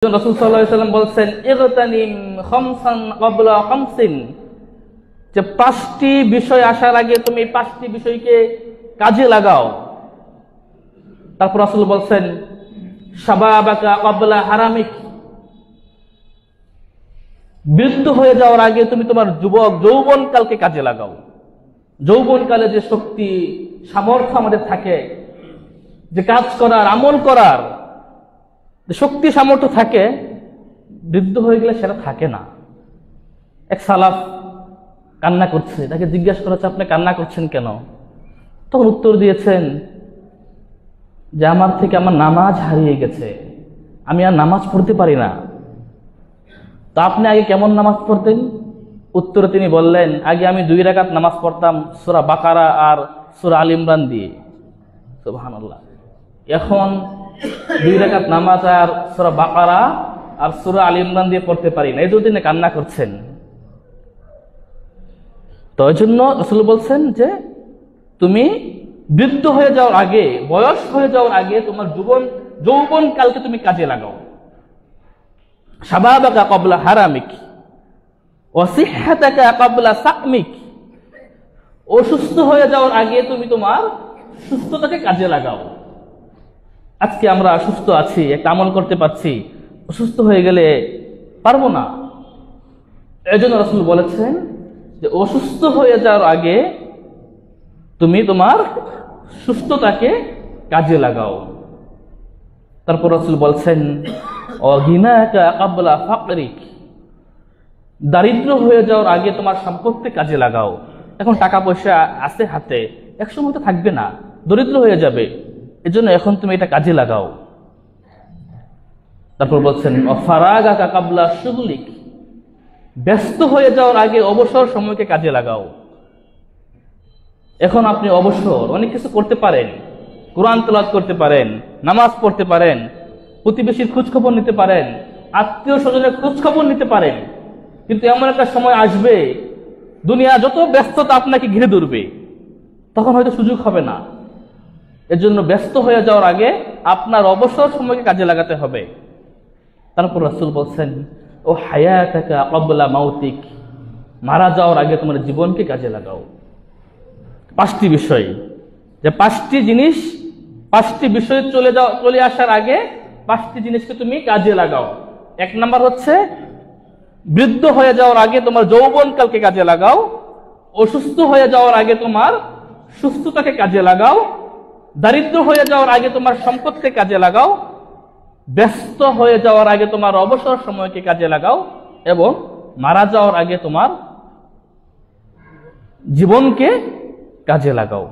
রাসূল সাল্লাল্লাহু আলাইহি ওয়াসাল্লাম বলছেন ইগতানিম খামসান ক্বাবলা খামসিন, যে পাঁচটি বিষয় আসার আগে তুমি পাঁচটি বিষয়কে কাজে লাগাও। তারপর রাসূল বলছেন শাবাবাকা ক্বাবলা হারামিক, বৃদ্ধ হয়ে যাওয়ার আগে তুমি তোমার যৌবনকালকে কাজে লাগাও। যৌবনকালে যে শক্তি সামর্থ্য আমাদের থাকে, যে কাজ করার আমল করার শক্তি সামর্থ্য থাকে, বৃদ্ধ হয়ে গেলে সেটা থাকে না। এক সালাফ কান্না করছে, তাকে জিজ্ঞাসা করা হচ্ছে আপনি কান্না করছেন কেন? তখন উত্তর দিয়েছেন যে আমার থেকে আমার নামাজ হারিয়ে গেছে, আমি আর নামাজ পড়তে পারি না। তা আপনি আগে কেমন নামাজ পড়তেন? উত্তরে তিনি বললেন, আগে আমি 2 রাকাত নামাজ পড়তাম সূরা বাকারা আর সূরা আল ইমরান দিয়ে। সুবহানাল্লাহ। এখন 2 রাকাত নামাজ আর সূরা বাকারা আর সূরা আল ইমরান দিয়ে পড়তে পারি না, এই জন্য তিনি কান্না করছেন। তো এই জন্য রাসূল বলছেন যে তুমি বৃদ্ধ হয়ে যাওয়ার আগে, বয়স হয়ে যাওয়ার আগে তোমার যৌবন কালকে তুমি কাজে লাগাও। শাবাবাকা ক্বাবলা হারামিক ওয়া সিহহাতাকা ক্বাবলা সাকমিক, অসুস্থ হয়ে যাওয়ার আগে তুমি তোমার সুস্থতাকে কাজে লাগাও। আজকে আমরা অসুস্থ আছি, একটা আমল করতে পারছি, অসুস্থ হয়ে গেলে পারবো না। এজন্য রাসূল বলেছেন যে অসুস্থ হয়ে যাওয়ার আগে তুমি তোমার সুস্থতাকে কাজে লাগাও। তারপর রাসূল বলছেন অগিনাকা ক্বাবলা ফাকরিক, দারিদ্র হয়ে যাওয়ার আগে তোমার সম্পত্তি কাজে লাগাও। এখন টাকা পয়সা আছে হাতে, একসময় তো থাকবে না, দরিদ্র হয়ে যাবে, এজন্য এখন তুমি এটা কাজে লাগাও। তারপর বলছেন ফারাগাকা ক্বাবলা শুগলিক, ব্যস্ত হয়ে যাওয়ার আগে অবসর সময়কে কাজে লাগাও। এখন আপনি অবসর অনেক কিছু করতে পারেন, কোরআন তেলাওয়াত করতে পারেন, নামাজ পড়তে পারেন, প্রতিবেশীর খোঁজখবর নিতে পারেন, আত্মীয় স্বজনের খোঁজখবর নিতে পারেন, কিন্তু এমন একটা সময় আসবে দুনিয়া যত ব্যস্ততা আপনাকে ঘিরে ধরবে, তখন হয়তো সুযোগ হবে না। এর জন্য ব্যস্ত হয়ে যাওয়ার আগে আপনার অবসর সময়কে কাজে লাগাতে হবে। তারপর রাসূল বলছেন ও হায়াতাকা ক্বাবলা মাউতিক, মারা যাওয়ার আগে তোমার জীবনকে কাজে লাগাও। 5টি বিষয়, যে 5টি জিনিস, 5টি বিষয় চলে আসার আগে 5টি জিনিসকে তুমি কাজে লাগাও। 1 নাম্বার হচ্ছে বৃদ্ধ হয়ে যাওয়ার আগে তোমার যৌবনকালকে কাজে লাগাও, অসুস্থ হয়ে যাওয়ার আগে তোমার সুস্থতাকে কাজে লাগাও, দারিদ্র হয়ে যাওয়ার আগে তোমার সম্পদকে কাজে লাগাও, ব্যস্ত হয়ে যাওয়ার আগে তোমার অবসর সময়কে কাজে লাগাও, এবং মারা যাওয়ার আগে তোমার জীবনকে কাজে লাগাও।